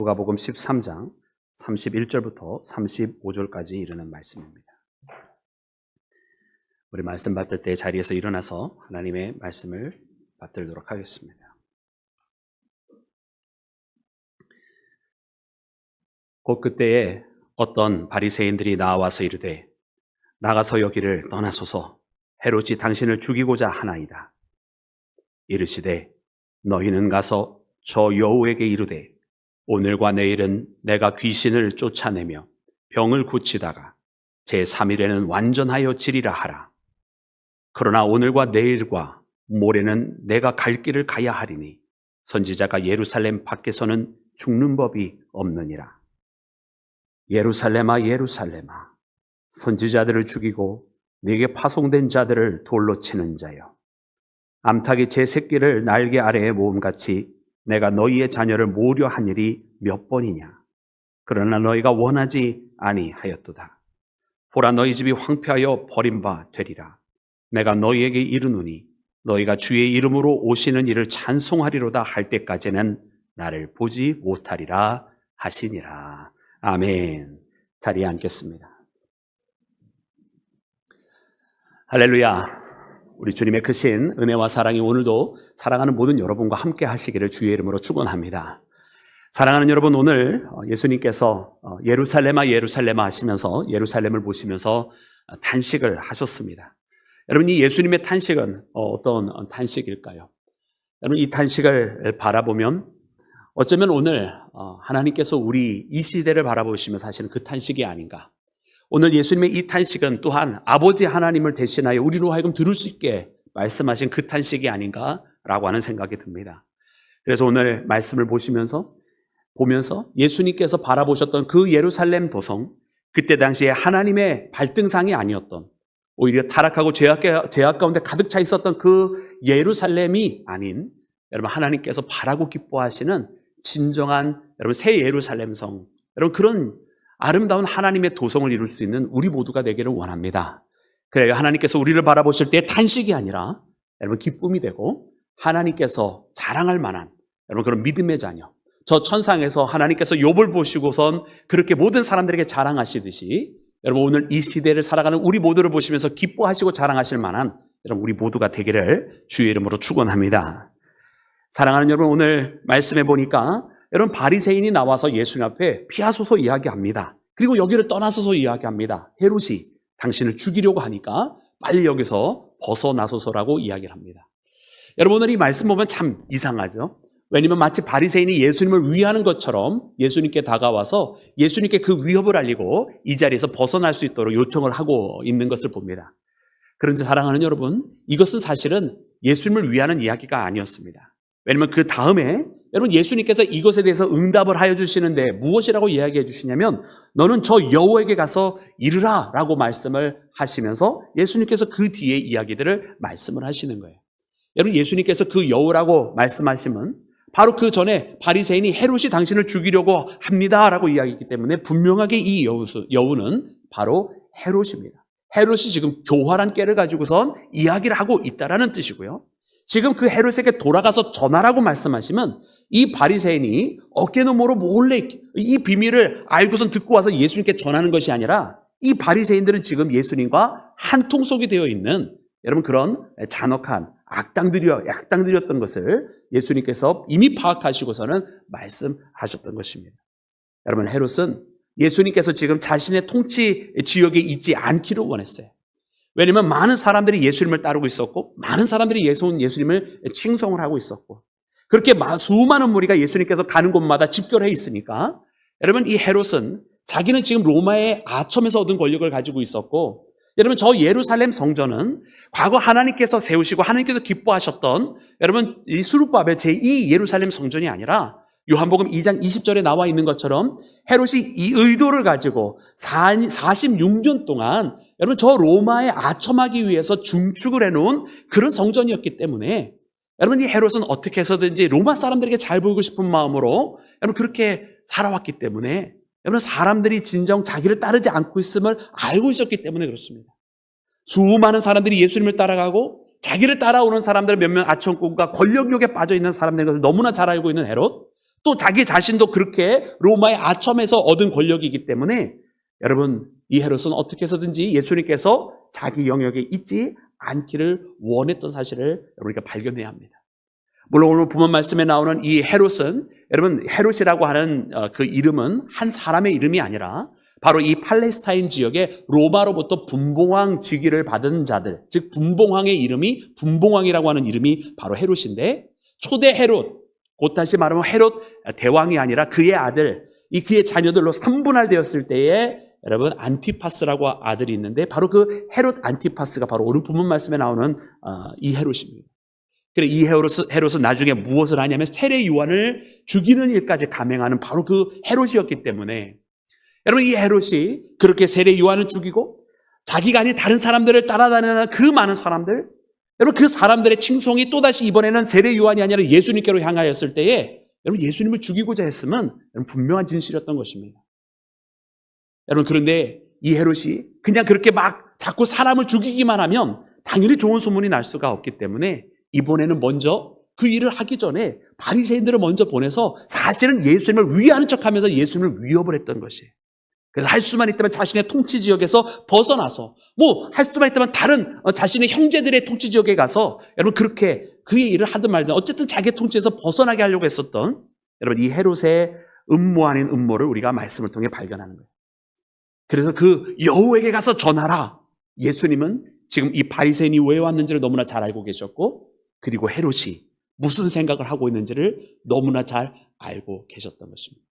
누가복음 13장 31절부터 35절까지 이르는 말씀입니다. 우리 말씀 받들 때 자리에서 일어나서 하나님의 말씀을 받들도록 하겠습니다. 곧 그때에 어떤 바리새인들이 나와서 이르되 나가서 여기를 떠나소서 헤롯이 당신을 죽이고자 하나이다. 이르시되 너희는 가서 저 여우에게 이르되 오늘과 내일은 내가 귀신을 쫓아내며 병을 고치다가 제3일에는 완전하여 지리라 하라. 그러나 오늘과 내일과 모레는 내가 갈 길을 가야 하리니 선지자가 예루살렘 밖에서는 죽는 법이 없느니라. 예루살렘아 예루살렘아 선지자들을 죽이고 네게 파송된 자들을 돌로 치는 자여, 암탉이 제 새끼를 날개 아래에 모음같이 내가 너희의 자녀를 모으려 한 일이 몇 번이냐. 그러나 너희가 원하지 아니하였도다. 보라, 너희 집이 황폐하여 버림바 되리라. 내가 너희에게 이르노니 너희가 주의 이름으로 오시는 이를 찬송하리로다 할 때까지는 나를 보지 못하리라 하시니라. 아멘. 자리에 앉겠습니다. 할렐루야. 우리 주님의 크신 은혜와 사랑이 오늘도 사랑하는 모든 여러분과 함께 하시기를 주의 이름으로 축원합니다. 사랑하는 여러분, 오늘 예수님께서 예루살렘아 예루살렘아 하시면서 예루살렘을 보시면서 탄식을 하셨습니다. 여러분, 이 예수님의 탄식은 어떤 탄식일까요? 여러분, 이 탄식을 바라보면 어쩌면 오늘 하나님께서 우리 이 시대를 바라보시면서 하시는 그 탄식이 아닌가. 오늘 예수님의 이 탄식은 또한 아버지 하나님을 대신하여 우리로 하여금 들을 수 있게 말씀하신 그 탄식이 아닌가라고 하는 생각이 듭니다. 그래서 오늘 말씀을 보면서 예수님께서 바라보셨던 그 예루살렘 도성, 그때 당시에 하나님의 발등상이 아니었던, 오히려 타락하고 죄악 가운데 가득 차 있었던 그 예루살렘이 아닌, 여러분 하나님께서 바라고 기뻐하시는 진정한 여러분 새 예루살렘 성, 여러분 그런 아름다운 하나님의 도성을 이룰 수 있는 우리 모두가 되기를 원합니다. 그래요. 하나님께서 우리를 바라보실 때 탄식이 아니라 여러분 기쁨이 되고 하나님께서 자랑할 만한 여러분 그런 믿음의 자녀. 저 천상에서 하나님께서 욥을 보시고선 그렇게 모든 사람들에게 자랑하시듯이 여러분 오늘 이 시대를 살아가는 우리 모두를 보시면서 기뻐하시고 자랑하실 만한 여러분 우리 모두가 되기를 주의 이름으로 축원합니다. 사랑하는 여러분, 오늘 말씀해 보니까 여러분 바리새인이 나와서 예수님 앞에 피하소서 이야기합니다. 그리고 여기를 떠나소서 이야기합니다. 헤롯이 당신을 죽이려고 하니까 빨리 여기서 벗어나소서라고 이야기를 합니다. 여러분 오늘 이 말씀 보면 참 이상하죠. 왜냐하면 마치 바리새인이 예수님을 위하는 것처럼 예수님께 다가와서 예수님께 그 위협을 알리고 이 자리에서 벗어날 수 있도록 요청을 하고 있는 것을 봅니다. 그런데 사랑하는 여러분, 이것은 사실은 예수님을 위하는 이야기가 아니었습니다. 왜냐하면 그 다음에 여러분 예수님께서 이것에 대해서 응답을 하여 주시는데 무엇이라고 이야기해 주시냐면 너는 저 여우에게 가서 이르라 라고 말씀을 하시면서 예수님께서 그 뒤에 이야기들을 말씀을 하시는 거예요. 여러분 예수님께서 그 여우라고 말씀하시면 바로 그 전에 바리새인이 헤롯이 당신을 죽이려고 합니다라고 이야기했기 때문에 분명하게 이 여우는 바로 헤롯입니다. 헤롯이 지금 교활한 꾀를 가지고선 이야기를 하고 있다라는 뜻이고요. 지금 그 헤롯에게 돌아가서 전하라고 말씀하시면 이 바리새인이 어깨너머로 몰래 이 비밀을 알고선 듣고 와서 예수님께 전하는 것이 아니라 이 바리새인들은 지금 예수님과 한 통속이 되어 있는 여러분 그런 잔혹한 악당들이었던 것을 예수님께서 이미 파악하시고서는 말씀하셨던 것입니다. 여러분 헤롯은 예수님께서 지금 자신의 통치 지역에 있지 않기를 원했어요. 왜냐하면 많은 사람들이 예수님을 따르고 있었고 많은 사람들이 예수님을 칭송을 하고 있었고 그렇게 수많은 무리가 예수님께서 가는 곳마다 집결해 있으니까 여러분 이 헤롯은 자기는 지금 로마의 아첨에서 얻은 권력을 가지고 있었고 여러분 저 예루살렘 성전은 과거 하나님께서 세우시고 하나님께서 기뻐하셨던 여러분 이 스룹바벨 제2 예루살렘 성전이 아니라 요한복음 2장 20절에 나와 있는 것처럼 헤롯이 이 의도를 가지고 46년 동안 여러분 저 로마에 아첨하기 위해서 중축을 해놓은 그런 성전이었기 때문에 여러분 이 헤롯은 어떻게 해서든지 로마 사람들에게 잘 보이고 싶은 마음으로 여러분 그렇게 살아왔기 때문에 여러분 사람들이 진정 자기를 따르지 않고 있음을 알고 있었기 때문에 그렇습니다. 수많은 사람들이 예수님을 따라가고 자기를 따라오는 사람들 몇 명 아첨꾼과 권력욕에 빠져있는 사람들인 것을 너무나 잘 알고 있는 헤롯, 또 자기 자신도 그렇게 로마의 아첨에서 얻은 권력이기 때문에 여러분, 이 헤롯은 어떻게 해서든지 예수님께서 자기 영역에 있지 않기를 원했던 사실을 우리가 발견해야 합니다. 물론 오늘 본문 말씀에 나오는 이 헤롯은, 여러분, 헤롯이라고 하는 그 이름은 한 사람의 이름이 아니라 바로 이 팔레스타인 지역의 로마로부터 분봉왕 직위를 받은 자들, 즉 분봉왕의 이름이, 분봉왕이라고 하는 이름이 바로 헤롯인데, 초대 헤롯, 곧 다시 말하면 헤롯 대왕이 아니라 그의 아들, 그의 자녀들로 3분할되었을 때에 여러분 안티파스라고 아들이 있는데, 바로 그 헤롯 안티파스가 바로 오늘 본문 말씀에 나오는 이 헤롯입니다. 그래, 이 헤롯은 나중에 무엇을 하냐면 세례 요한을 죽이는 일까지 감행하는 바로 그 헤롯이었기 때문에, 여러분, 이 헤롯이 그렇게 세례 요한을 죽이고 자기가 아닌 다른 사람들을 따라다니는 그 많은 사람들, 여러분, 그 사람들의 칭송이 또다시 이번에는 세례 요한이 아니라 예수님께로 향하였을 때에 여러분, 예수님을 죽이고자 했으면 여러분, 분명한 진실이었던 것입니다. 여러분, 그런데 이 헤롯이 그냥 그렇게 막 자꾸 사람을 죽이기만 하면 당연히 좋은 소문이 날 수가 없기 때문에 이번에는 먼저 그 일을 하기 전에 바리새인들을 먼저 보내서 사실은 예수님을 위하는 척하면서 예수님을 위협을 했던 것이에요. 그래서 할 수만 있다면 자신의 통치 지역에서 벗어나서, 할 수만 있다면 다른 자신의 형제들의 통치 지역에 가서 여러분 그렇게 그의 일을 하든 말든 어쨌든 자기 통치에서 벗어나게 하려고 했었던, 여러분, 이 헤롯의 음모 아닌 음모를 우리가 말씀을 통해 발견하는 거예요. 그래서 그 여우에게 가서 전하라. 예수님은 지금 이 바리새인이 왜 왔는지를 너무나 잘 알고 계셨고, 그리고 헤롯이 무슨 생각을 하고 있는지를 너무나 잘 알고 계셨던 것입니다.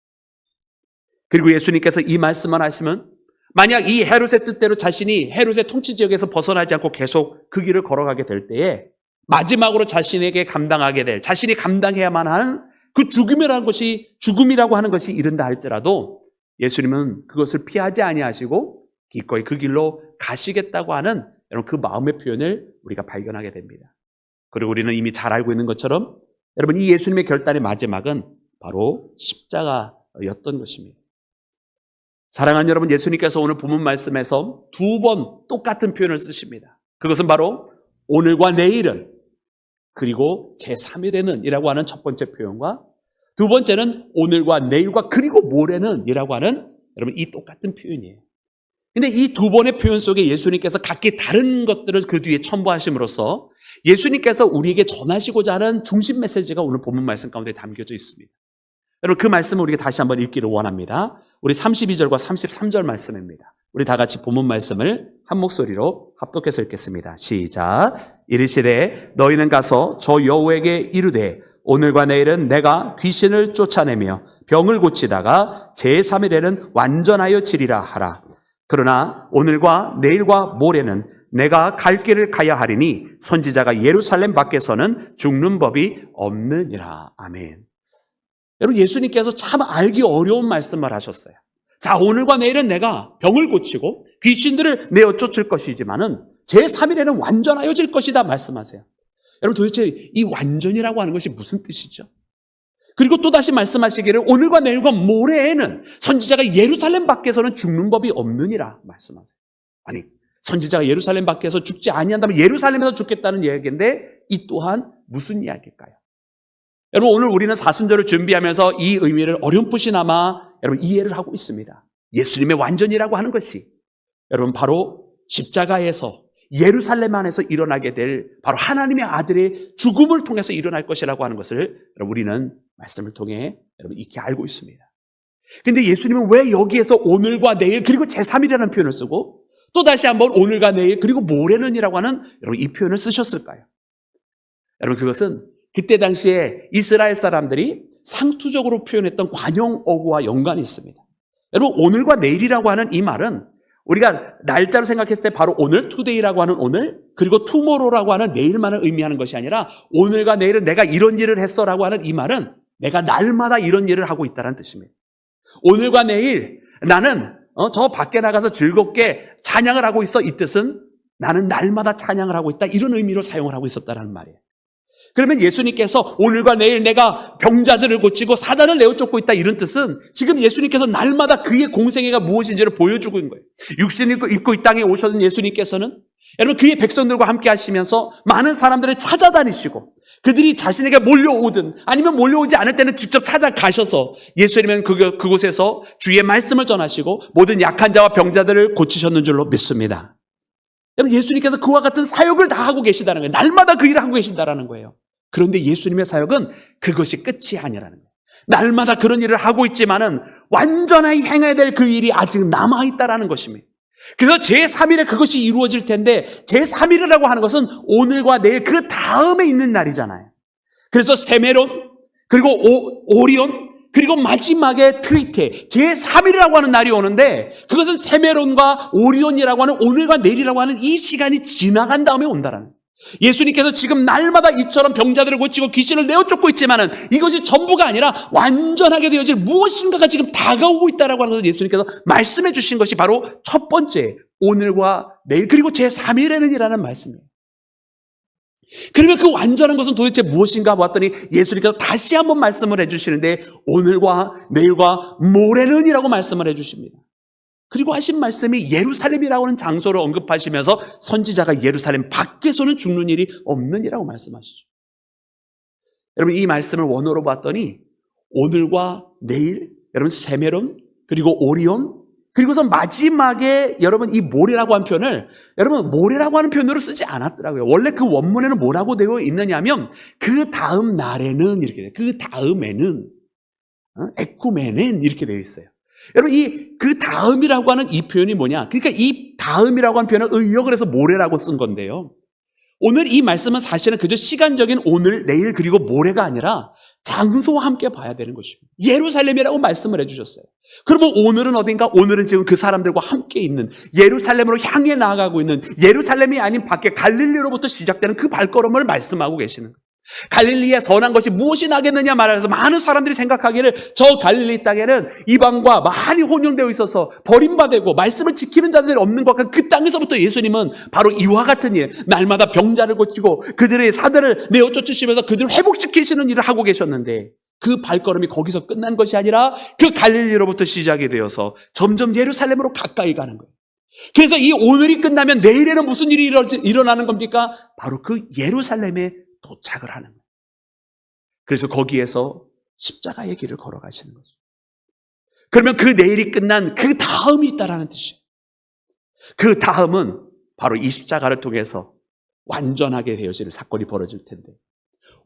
그리고 예수님께서 이 말씀만 하시면, 만약 이 헤롯의 뜻대로 자신이 헤롯의 통치 지역에서 벗어나지 않고 계속 그 길을 걸어가게 될 때에 마지막으로 자신에게 감당하게 될, 자신이 감당해야만 하는 그 죽음이라고 하는 것이 이른다 할지라도 예수님은 그것을 피하지 아니하시고 기꺼이 그 길로 가시겠다고 하는 여러분 그 마음의 표현을 우리가 발견하게 됩니다. 그리고 우리는 이미 잘 알고 있는 것처럼 여러분, 이 예수님의 결단의 마지막은 바로 십자가였던 것입니다. 사랑하는 여러분, 예수님께서 오늘 본문 말씀에서 2번 똑같은 표현을 쓰십니다. 그것은 바로 오늘과 내일은, 그리고 제3일에는 이라고 하는 첫 번째 표현과, 두 번째는 오늘과 내일과 그리고 모레는 이라고 하는 여러분 이 똑같은 표현이에요. 근데 이 2번의 표현 속에 예수님께서 각기 다른 것들을 그 뒤에 첨부하심으로써 예수님께서 우리에게 전하시고자 하는 중심 메시지가 오늘 본문 말씀 가운데 담겨져 있습니다. 여러분, 그 말씀을 우리가 다시 한번 읽기를 원합니다. 우리 32절과 33절 말씀입니다. 우리 다 같이 본문 말씀을 한 목소리로 합독해서 읽겠습니다. 시작. 이르시되 너희는 가서 저 여우에게 이르되 오늘과 내일은 내가 귀신을 쫓아내며 병을 고치다가 제3일에는 완전하여 지리라 하라. 그러나 오늘과 내일과 모레는 내가 갈 길을 가야 하리니 선지자가 예루살렘 밖에서는 죽는 법이 없느니라. 아멘. 여러분, 예수님께서 참 알기 어려운 말씀을 하셨어요. 자, 오늘과 내일은 내가 병을 고치고 귀신들을 내어 쫓을 것이지만은 제3일에는 완전하여질 것이다 말씀하세요. 여러분, 도대체 이 완전이라고 하는 것이 무슨 뜻이죠? 그리고 또다시 말씀하시기를 오늘과 내일과 모레에는 선지자가 예루살렘 밖에서는 죽는 법이 없느니라 말씀하세요. 아니, 선지자가 예루살렘 밖에서 죽지 아니한다면 예루살렘에서 죽겠다는 이야기인데 이 또한 무슨 이야기일까요? 여러분, 오늘 우리는 사순절을 준비하면서 이 의미를 어렴풋이나마 여러분 이해를 하고 있습니다. 예수님의 완전이라고 하는 것이 여러분 바로 십자가에서 예루살렘 안에서 일어나게 될 바로 하나님의 아들의 죽음을 통해서 일어날 것이라고 하는 것을 여러분 우리는 말씀을 통해 여러분 익히 알고 있습니다. 그런데 예수님은 왜 여기에서 오늘과 내일 그리고 제3일이라는 표현을 쓰고 또 다시 한번 오늘과 내일 그리고 모레는이라고 하는 여러분 이 표현을 쓰셨을까요? 여러분, 그것은 그때 당시에 이스라엘 사람들이 상투적으로 표현했던 관용어구와 연관이 있습니다. 여러분, 오늘과 내일이라고 하는 이 말은 우리가 날짜로 생각했을 때 바로 오늘, 투데이라고 하는 오늘, 그리고 투모로우라고 하는 내일만을 의미하는 것이 아니라 오늘과 내일은 내가 이런 일을 했어라고 하는 이 말은 내가 날마다 이런 일을 하고 있다는 뜻입니다. 오늘과 내일 나는 저 밖에 나가서 즐겁게 찬양을 하고 있어. 이 뜻은 나는 날마다 찬양을 하고 있다. 이런 의미로 사용을 하고 있었다는 말이에요. 그러면 예수님께서 오늘과 내일 내가 병자들을 고치고 사단을 내어쫓고 있다. 이런 뜻은 지금 예수님께서 날마다 그의 공생애가 무엇인지를 보여주고 있는 거예요. 육신을 입고 이 땅에 오셨던 예수님께서는 여러분 그의 백성들과 함께 하시면서 많은 사람들을 찾아다니시고 그들이 자신에게 몰려오든 아니면 몰려오지 않을 때는 직접 찾아가셔서 예수님은 그곳에서 주의 말씀을 전하시고 모든 약한 자와 병자들을 고치셨는 줄로 믿습니다. 여러분, 예수님께서 그와 같은 사역을 다 하고 계시다는 거예요. 날마다 그 일을 하고 계신다는 거예요. 그런데 예수님의 사역은 그것이 끝이 아니라는 거예요. 날마다 그런 일을 하고 있지만은 완전히 행해야 될 그 일이 아직 남아있다라는 것입니다. 그래서 제3일에 그것이 이루어질 텐데 제3일이라고 하는 것은 오늘과 내일 그 다음에 있는 날이잖아요. 그래서 세메론 그리고 오리온 그리고 마지막에 트리테 제3일이라고 하는 날이 오는데 그것은 세메론과 오리온이라고 하는 오늘과 내일이라고 하는 이 시간이 지나간 다음에 온다라는 거예요. 예수님께서 지금 날마다 이처럼 병자들을 고치고 귀신을 내어쫓고 있지만은 이것이 전부가 아니라 완전하게 되어질 무엇인가가 지금 다가오고 있다라고 하는 것을 예수님께서 말씀해 주신 것이 바로 첫 번째 오늘과 내일 그리고 제3일에는 이라는 말씀이에요. 그러면 그 완전한 것은 도대체 무엇인가 봤더니 예수님께서 다시 한번 말씀을 해 주시는데 오늘과 내일과 모레는 이라고 말씀을 해 주십니다. 그리고 하신 말씀이 예루살렘이라고 하는 장소를 언급하시면서 선지자가 예루살렘 밖에서는 죽는 일이 없는 이라고 말씀하시죠. 여러분, 이 말씀을 원어로 봤더니 오늘과 내일, 여러분 세메론, 그리고 오리온, 그리고서 마지막에 여러분 이 모레라고 한 표현을 여러분 모레라고 하는 표현으로 쓰지 않았더라고요. 원래 그 원문에는 뭐라고 되어 있느냐면 그 다음 날에는 이렇게 돼요. 그 다음에는 에쿠메넨 이렇게 되어 있어요. 여러분 그 다음이라고 하는 이 표현이 뭐냐? 그러니까 이 다음이라고 하는 표현은 의역을 해서 모레라고 쓴 건데요. 오늘 이 말씀은 사실은 그저 시간적인 오늘, 내일 그리고 모레가 아니라 장소와 함께 봐야 되는 것입니다. 예루살렘이라고 말씀을 해주셨어요. 그러면 오늘은 어딘가? 오늘은 지금 그 사람들과 함께 있는 예루살렘으로 향해 나아가고 있는 예루살렘이 아닌 밖에 갈릴리로부터 시작되는 그 발걸음을 말씀하고 계시는 거예요. 갈릴리에 선한 것이 무엇이 나겠느냐 말하면서 많은 사람들이 생각하기를 저 갈릴리 땅에는 이방과 많이 혼용되어 있어서 버림받고 말씀을 지키는 자들이 없는 것 같은 그 땅에서부터 예수님은 바로 이와 같은 일, 날마다 병자를 고치고 그들의 사들을 내어쫓으시면서 그들을 회복시키시는 일을 하고 계셨는데 그 발걸음이 거기서 끝난 것이 아니라 그 갈릴리로부터 시작이 되어서 점점 예루살렘으로 가까이 가는 거예요. 그래서 이 오늘이 끝나면 내일에는 무슨 일이 일어나는 겁니까? 바로 그 예루살렘에 도착을 하는 거예요. 그래서 거기에서 십자가의 길을 걸어가시는 거죠. 그러면 그 내일이 끝난 그 다음이 있다라는 뜻이에요. 그 다음은 바로 이 십자가를 통해서 완전하게 되어질 사건이 벌어질 텐데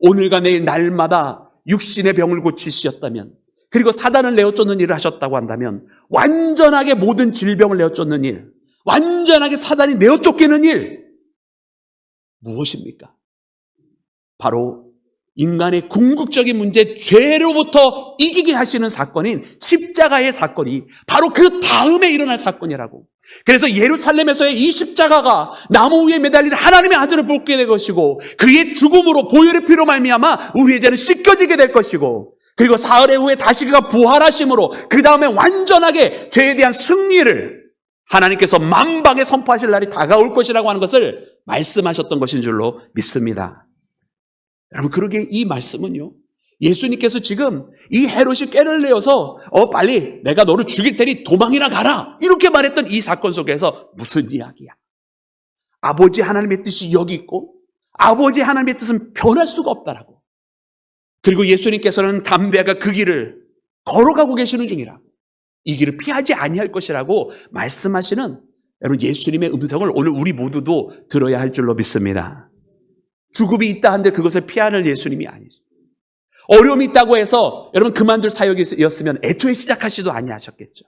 오늘과 내일 날마다 육신의 병을 고치셨다면 그리고 사단을 내어쫓는 일을 하셨다고 한다면 완전하게 모든 질병을 내어쫓는 일, 완전하게 사단이 내어쫓기는 일 무엇입니까? 바로 인간의 궁극적인 문제, 죄로부터 이기게 하시는 사건인 십자가의 사건이 바로 그 다음에 일어날 사건이라고. 그래서 예루살렘에서의 이 십자가가 나무 위에 매달린 하나님의 아들을 보게 될 것이고 그의 죽음으로 보혈의 피로 말미암아 우리의 죄는 씻겨지게 될 것이고 그리고 사흘 후에 다시 그가 부활하심으로 그 다음에 완전하게 죄에 대한 승리를 하나님께서 만방에 선포하실 날이 다가올 것이라고 하는 것을 말씀하셨던 것인 줄로 믿습니다. 여러분, 그러기에 이 말씀은요, 예수님께서 지금 이 헤롯이 꾀를 내어서 빨리 내가 너를 죽일 테니 도망이나 가라 이렇게 말했던 이 사건 속에서 무슨 이야기야? 아버지 하나님의 뜻이 여기 있고 아버지 하나님의 뜻은 변할 수가 없다라고. 그리고 예수님께서는 담대하게 그 길을 걸어가고 계시는 중이라 이 길을 피하지 아니할 것이라고 말씀하시는 여러분 예수님의 음성을 오늘 우리 모두도 들어야 할 줄로 믿습니다. 죽음이 있다 한들 그것을 피하는 예수님이 아니죠. 어려움이 있다고 해서 여러분 그만둘 사역이었으면 애초에 시작하시도 아니하셨겠죠.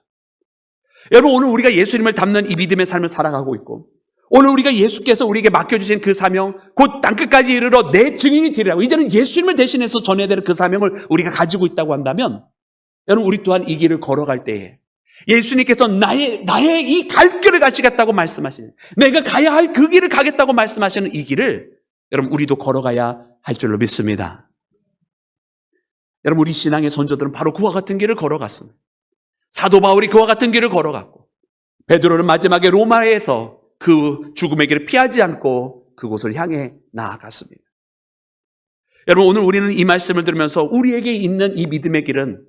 여러분 오늘 우리가 예수님을 닮는 이 믿음의 삶을 살아가고 있고 오늘 우리가 예수께서 우리에게 맡겨주신 그 사명 곧 땅끝까지 이르러 내 증인이 되리라고 이제는 예수님을 대신해서 전해야 되는 그 사명을 우리가 가지고 있다고 한다면 여러분 우리 또한 이 길을 걸어갈 때에 예수님께서 나의 이 갈 길을 가시겠다고 말씀하시는 내가 가야 할 그 길을 가겠다고 말씀하시는 이 길을 여러분 우리도 걸어가야 할 줄로 믿습니다. 여러분 우리 신앙의 선조들은 바로 그와 같은 길을 걸어갔습니다. 사도 바울이 그와 같은 길을 걸어갔고 베드로는 마지막에 로마에서 그 죽음의 길을 피하지 않고 그곳을 향해 나아갔습니다. 여러분 오늘 우리는 이 말씀을 들으면서 우리에게 있는 이 믿음의 길은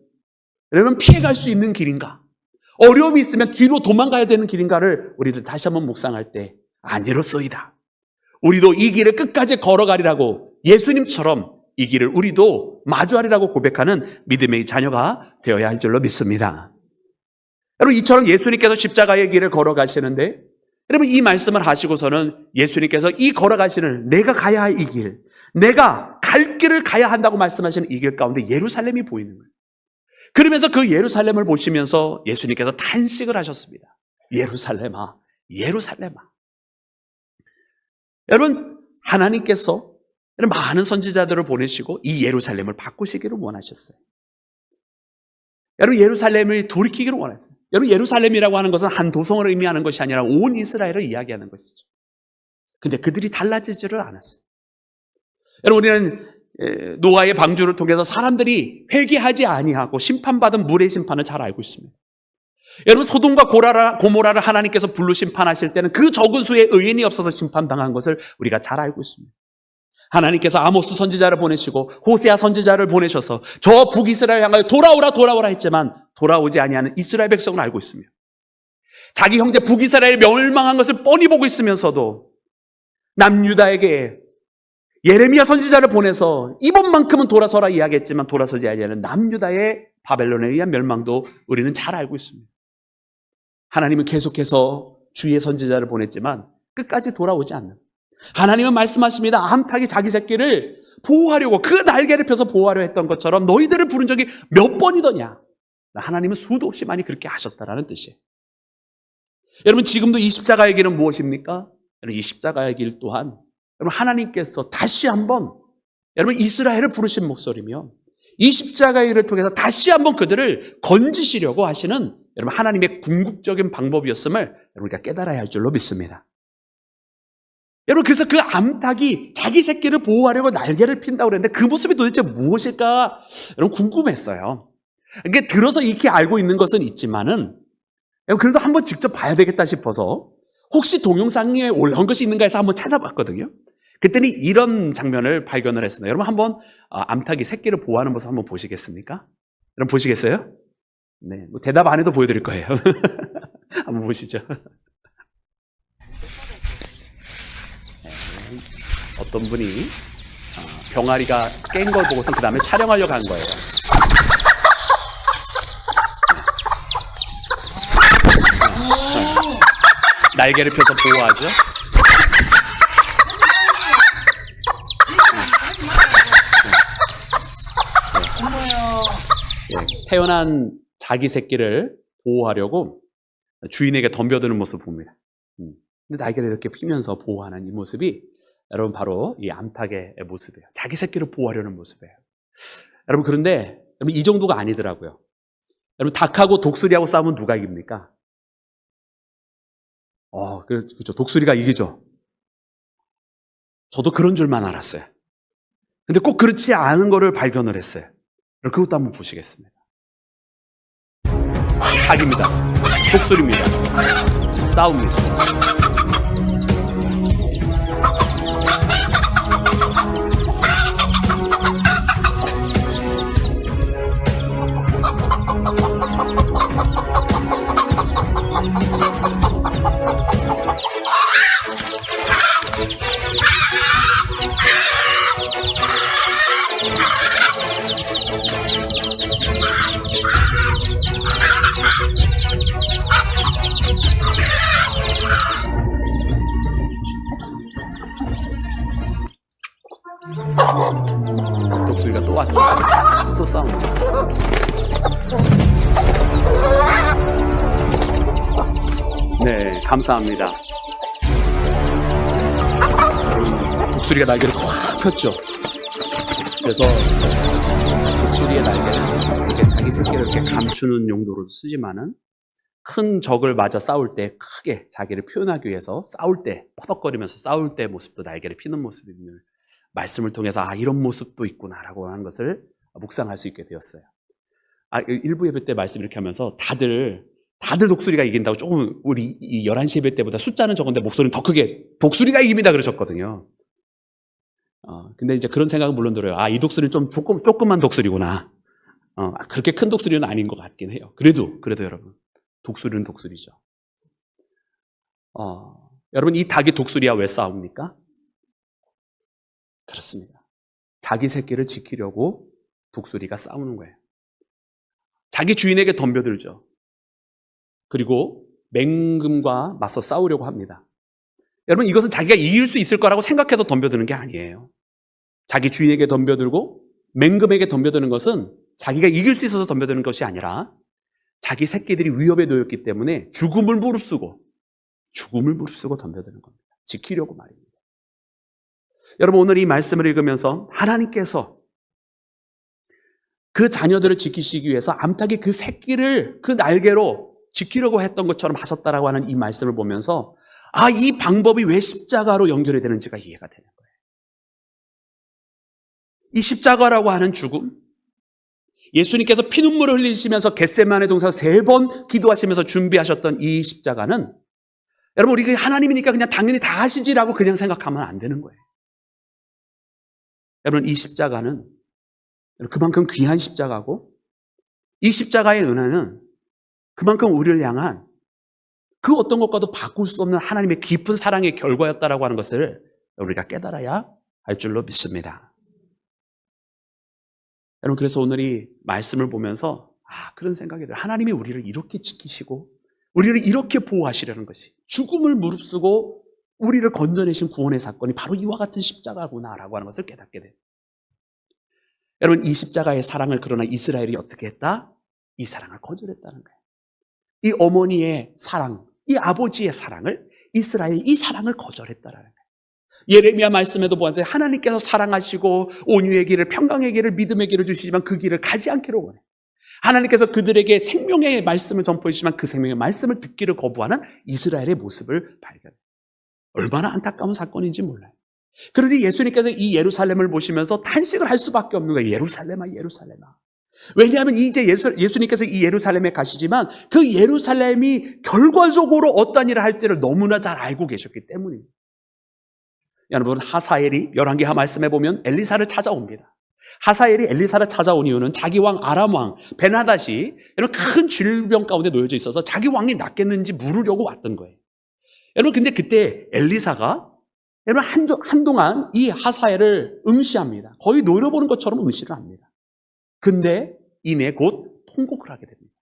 여러분 피해갈 수 있는 길인가? 어려움이 있으면 뒤로 도망가야 되는 길인가를 우리들 다시 한번 묵상할 때 아니로소이다. 우리도 이 길을 끝까지 걸어가리라고 예수님처럼 이 길을 우리도 마주하리라고 고백하는 믿음의 자녀가 되어야 할 줄로 믿습니다. 여러분, 이처럼 예수님께서 십자가의 길을 걸어가시는데, 여러분, 이 말씀을 하시고서는 예수님께서 이 걸어가시는 내가 가야 할 이 길, 내가 갈 길을 가야 한다고 말씀하시는 이 길 가운데 예루살렘이 보이는 거예요. 그러면서 그 예루살렘을 보시면서 예수님께서 탄식을 하셨습니다. 예루살렘아, 예루살렘아. 여러분, 하나님께서 많은 선지자들을 보내시고 이 예루살렘을 바꾸시기를 원하셨어요. 여러분, 예루살렘을 돌이키기를 원했어요. 여러분, 예루살렘이라고 하는 것은 한 도성을 의미하는 것이 아니라 온 이스라엘을 이야기하는 것이죠. 근데 그들이 달라지지를 않았어요. 여러분, 우리는 노아의 방주를 통해서 사람들이 회개하지 아니하고 심판받은 물의 심판을 잘 알고 있습니다. 여러분, 소돔과 고모라를 하나님께서 불로 심판하실 때는 그 적은 수의 의인이 없어서 심판당한 것을 우리가 잘 알고 있습니다. 하나님께서 아모스 선지자를 보내시고 호세아 선지자를 보내셔서 저 북이스라엘 향하여 돌아오라 했지만 돌아오지 아니하는 이스라엘 백성을 알고 있으며, 자기 형제 북이스라엘 멸망한 것을 뻔히 보고 있으면서도 남유다에게 예레미야 선지자를 보내서 이번만큼은 돌아서라 이야기했지만 돌아서지 아니하는 남유다의 바벨론에 의한 멸망도 우리는 잘 알고 있습니다. 하나님은 계속해서 주의 선지자를 보냈지만 끝까지 돌아오지 않는, 하나님은 말씀하십니다. 암탉이 자기 새끼를 보호하려고 그 날개를 펴서 보호하려 했던 것처럼 너희들을 부른 적이 몇 번이더냐. 하나님은 수도 없이 많이 그렇게 하셨다라는 뜻이에요. 여러분, 지금도 이 십자가의 길은 무엇입니까? 여러분, 이 십자가의 길 또한 여러분, 하나님께서 다시 한번 여러분 이스라엘을 부르신 목소리며 이 십자가의 길을 통해서 다시 한번 그들을 건지시려고 하시는 여러분 하나님의 궁극적인 방법이었음을 여러분 우리가 깨달아야 할 줄로 믿습니다. 여러분, 그래서 그 암탉이 자기 새끼를 보호하려고 날개를 핀다고 그랬는데 그 모습이 도대체 무엇일까 여러분 궁금했어요. 이게 들어서 익히 알고 있는 것은 있지만은 그래도 한번 직접 봐야 되겠다 싶어서 혹시 동영상에 올라온 것이 있는가 해서 한번 찾아봤거든요. 그랬더니 이런 장면을 발견을 했습니다. 여러분, 한번 암탉이 새끼를 보호하는 모습 한번 보시겠습니까? 여러분, 보시겠어요? 네, 뭐 대답 안 해도 보여드릴 거예요. 한번 보시죠. 어떤 분이 병아리가 깬 걸 보고서 그 다음에 촬영하려고 한 거예요. 날개를 펴서 보호하죠. 태어난 자기 새끼를 보호하려고 주인에게 덤벼드는 모습을 봅니다. 근데 날개를 이렇게 피면서 보호하는 이 모습이 여러분 바로 이 암탉의 모습이에요. 자기 새끼를 보호하려는 모습이에요. 여러분, 그런데 여러분 이 정도가 아니더라고요. 여러분, 닭하고 독수리하고 싸우면 누가 이깁니까? 그렇죠. 독수리가 이기죠. 저도 그런 줄만 알았어요. 근데 꼭 그렇지 않은 거를 발견을 했어요. 그것도 한번 보시겠습니다. 닭입니다. 독수리입니다. 싸웁니다. 독수리가 또 왔죠. 또 싸웁니다. 네, 감사합니다. 독수리가 날개를 콱 폈죠. 그래서 독수리의 날개는 이렇게 자기 새끼를 이렇게 감추는 용도로 쓰지만은 큰 적을 맞아 싸울 때 크게 자기를 표현하기 위해서 싸울 때 퍼덕거리면서 싸울 때 모습도 날개를 피는 모습임을 말씀을 통해서 이런 모습도 있구나라고 하는 것을 묵상할 수 있게 되었어요. 일부 예배 때 말씀 이렇게 하면서 다들 독수리가 이긴다고 조금 우리 이 11시 예배 때보다 숫자는 적은데 목소리는 더 크게 독수리가 이깁니다 그러셨거든요. 근데 이제 그런 생각은 물론 들어요. 이 독수리는 좀 조그만 독수리구나. 그렇게 큰 독수리는 아닌 것 같긴 해요. 그래도 여러분, 독수리는 독수리죠. 여러분, 이 닭이 독수리와 왜 싸웁니까? 그렇습니다. 자기 새끼를 지키려고 독수리가 싸우는 거예요. 자기 주인에게 덤벼들죠. 그리고 맹금과 맞서 싸우려고 합니다. 여러분, 이것은 자기가 이길 수 있을 거라고 생각해서 덤벼드는 게 아니에요. 자기 주인에게 덤벼들고 맹금에게 덤벼드는 것은 자기가 이길 수 있어서 덤벼드는 것이 아니라 자기 새끼들이 위협에 놓였기 때문에 죽음을 무릅쓰고 덤벼드는 겁니다. 지키려고 말입니다. 여러분, 오늘 이 말씀을 읽으면서 하나님께서 그 자녀들을 지키시기 위해서 암탉이 그 새끼를 그 날개로 지키려고 했던 것처럼 하셨다라고 하는 이 말씀을 보면서 이 방법이 왜 십자가로 연결이 되는지가 이해가 되는 거예요. 이 십자가라고 하는 죽음, 예수님께서 피눈물을 흘리시면서 겟세마네 동산 3번 기도하시면서 준비하셨던 이 십자가는 여러분, 우리 하나님이니까 그냥 당연히 다 하시지라고 그냥 생각하면 안 되는 거예요. 여러분, 이 십자가는 그만큼 귀한 십자가고 이 십자가의 은혜는 그만큼 우리를 향한 그 어떤 것과도 바꿀 수 없는 하나님의 깊은 사랑의 결과였다라고 하는 것을 우리가 깨달아야 할 줄로 믿습니다. 여러분, 그래서 오늘 이 말씀을 보면서 그런 생각이 들어요. 하나님이 우리를 이렇게 지키시고 우리를 이렇게 보호하시려는 것이 죽음을 무릅쓰고 우리를 건져내신 구원의 사건이 바로 이와 같은 십자가구나라고 하는 것을 깨닫게 돼요. 여러분, 이 십자가의 사랑을 그러나 이스라엘이 어떻게 했다? 이 사랑을 거절했다는 거예요. 이 어머니의 사랑, 이 아버지의 사랑을 이스라엘이 이 사랑을 거절했다는 거예요. 예레미야 말씀에도 보았는데 하나님께서 사랑하시고 온유의 길을, 평강의 길을, 믿음의 길을 주시지만 그 길을 가지 않기로 원해요. 하나님께서 그들에게 생명의 말씀을 전포해 주시지만 그 생명의 말씀을 듣기를 거부하는 이스라엘의 모습을 발견해요. 얼마나 안타까운 사건인지 몰라요. 그러니 예수님께서 이 예루살렘을 보시면서 탄식을 할 수밖에 없는 거예요. 예루살렘아, 예루살렘아. 왜냐하면 이제 예수님께서 이 예루살렘에 가시지만 그 예루살렘이 결과적으로 어떤 일을 할지를 너무나 잘 알고 계셨기 때문입니다. 여러분, 하사엘이 열왕기하 말씀해 보면 엘리사를 찾아옵니다. 하사엘이 엘리사를 찾아온 이유는 자기 왕 아람 왕 베나닷이 이런 큰 질병 가운데 놓여져 있어서 자기 왕이 낫겠는지 물으려고 왔던 거예요. 여러분, 근데 그때 엘리사가 여러분 한동안 이 하사엘을 응시합니다. 거의 노려보는 것처럼 응시를 합니다. 근데 이내 곧 통곡을 하게 됩니다.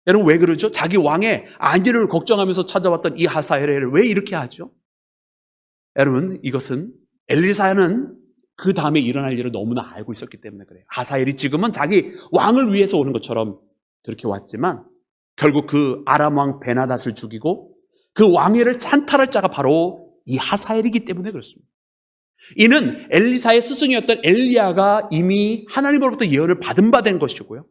여러분, 왜 그러죠? 자기 왕의 안위를 걱정하면서 찾아왔던 이 하사엘을 왜 이렇게 하죠? 여러분, 이것은 엘리사는 그 다음에 일어날 일을 너무나 알고 있었기 때문에 그래요. 하사엘이 지금은 자기 왕을 위해서 오는 것처럼 그렇게 왔지만 결국 그 아람 왕 베나닷을 죽이고 그 왕위를 찬탈할 자가 바로 이 하사엘이기 때문에 그렇습니다. 이는 엘리사의 스승이었던 엘리야가 이미 하나님으로부터 예언을 받은 바 된 것이고요.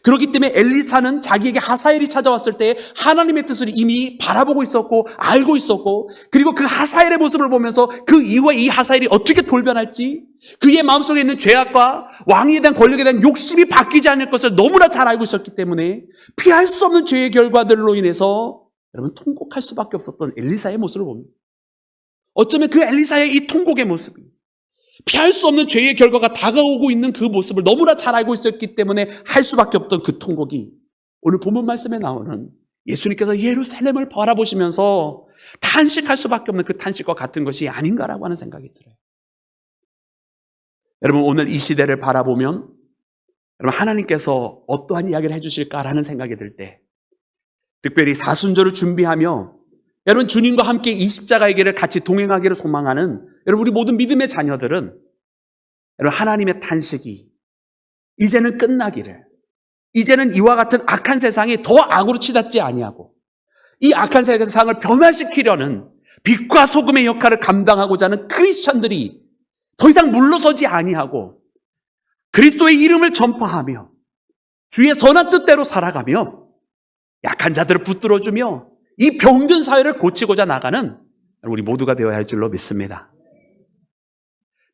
그렇기 때문에 엘리사는 자기에게 하사엘이 찾아왔을 때 하나님의 뜻을 이미 바라보고 있었고 알고 있었고, 그리고 그 하사엘의 모습을 보면서 그 이후에 이 하사엘이 어떻게 돌변할지, 그의 마음속에 있는 죄악과 왕위에 대한 권력에 대한 욕심이 바뀌지 않을 것을 너무나 잘 알고 있었기 때문에 피할 수 없는 죄의 결과들로 인해서 여러분 통곡할 수밖에 없었던 엘리사의 모습을 봅니다. 어쩌면 그 엘리사의 이 통곡의 모습이 피할 수 없는 죄의 결과가 다가오고 있는 그 모습을 너무나 잘 알고 있었기 때문에 할 수밖에 없던 그 통곡이 오늘 본문 말씀에 나오는 예수님께서 예루살렘을 바라보시면서 탄식할 수밖에 없는 그 탄식과 같은 것이 아닌가라고 하는 생각이 들어요. 여러분, 오늘 이 시대를 바라보면 여러분 하나님께서 어떠한 이야기를 해주실까라는 생각이 들 때, 특별히 사순절을 준비하며 여러분 주님과 함께 이 십자가의 길을 같이 동행하기를 소망하는 여러분 우리 모든 믿음의 자녀들은 여러분 하나님의 탄식이 이제는 끝나기를, 이제는 이와 같은 악한 세상이 더 악으로 치닫지 아니하고 이 악한 세상을 변화시키려는 빛과 소금의 역할을 감당하고자 하는 크리스천들이 더 이상 물러서지 아니하고 그리스도의 이름을 전파하며 주의 선한 뜻대로 살아가며 약한 자들을 붙들어주며 이 병든 사회를 고치고자 나가는 우리 모두가 되어야 할 줄로 믿습니다.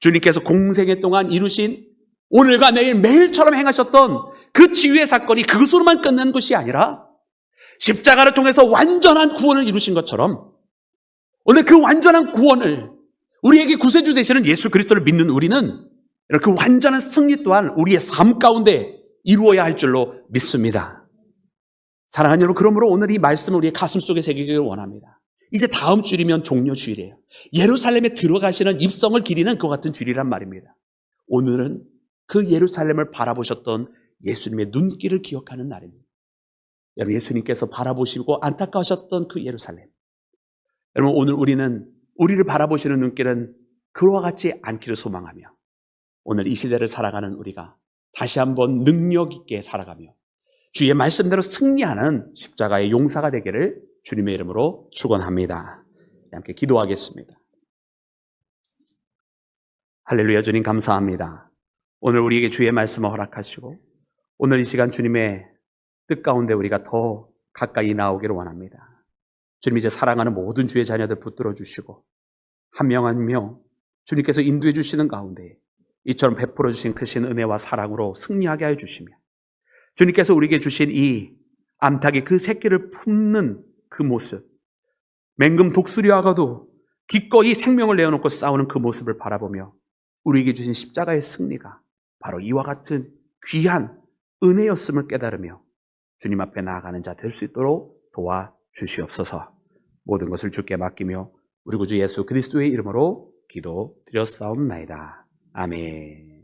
주님께서 공생애 동안 이루신 오늘과 내일 매일처럼 행하셨던 그 치유의 사건이 그것으로만 끝난 것이 아니라 십자가를 통해서 완전한 구원을 이루신 것처럼 오늘 그 완전한 구원을 우리에게 구세주 되시는 예수 그리스도를 믿는 우리는 그 완전한 승리 또한 우리의 삶 가운데 이루어야 할 줄로 믿습니다. 사랑하는 여러분, 그러므로 오늘 이 말씀을 우리의 가슴 속에 새기기를 원합니다. 이제 다음 주일이면 종료 주일이에요. 예루살렘에 들어가시는 입성을 기리는 그와 같은 주일이란 말입니다. 오늘은 그 예루살렘을 바라보셨던 예수님의 눈길을 기억하는 날입니다. 여러분, 예수님께서 바라보시고 안타까우셨던 그 예루살렘. 여러분, 오늘 우리를 바라보시는 눈길은 그와 같지 않기를 소망하며 오늘 이 시대를 살아가는 우리가 다시 한번 능력 있게 살아가며 주의 말씀대로 승리하는 십자가의 용사가 되기를 주님의 이름으로 축원합니다. 함께 기도하겠습니다. 할렐루야. 주님 감사합니다. 오늘 우리에게 주의 말씀을 허락하시고 오늘 이 시간 주님의 뜻 가운데 우리가 더 가까이 나오기를 원합니다. 주님, 이제 사랑하는 모든 주의 자녀들 붙들어 주시고 한 명 한 명 주님께서 인도해 주시는 가운데 이처럼 베풀어 주신 크신 은혜와 사랑으로 승리하게 하여 주시며 주님께서 우리에게 주신 이 암탉이 그 새끼를 품는 그 모습, 맹금 독수리와가도 기꺼이 생명을 내어놓고 싸우는 그 모습을 바라보며 우리에게 주신 십자가의 승리가 바로 이와 같은 귀한 은혜였음을 깨달으며 주님 앞에 나아가는 자 될 수 있도록 도와주시옵소서. 모든 것을 주께 맡기며 우리 구주 예수 그리스도의 이름으로 기도드렸사옵나이다. 아멘.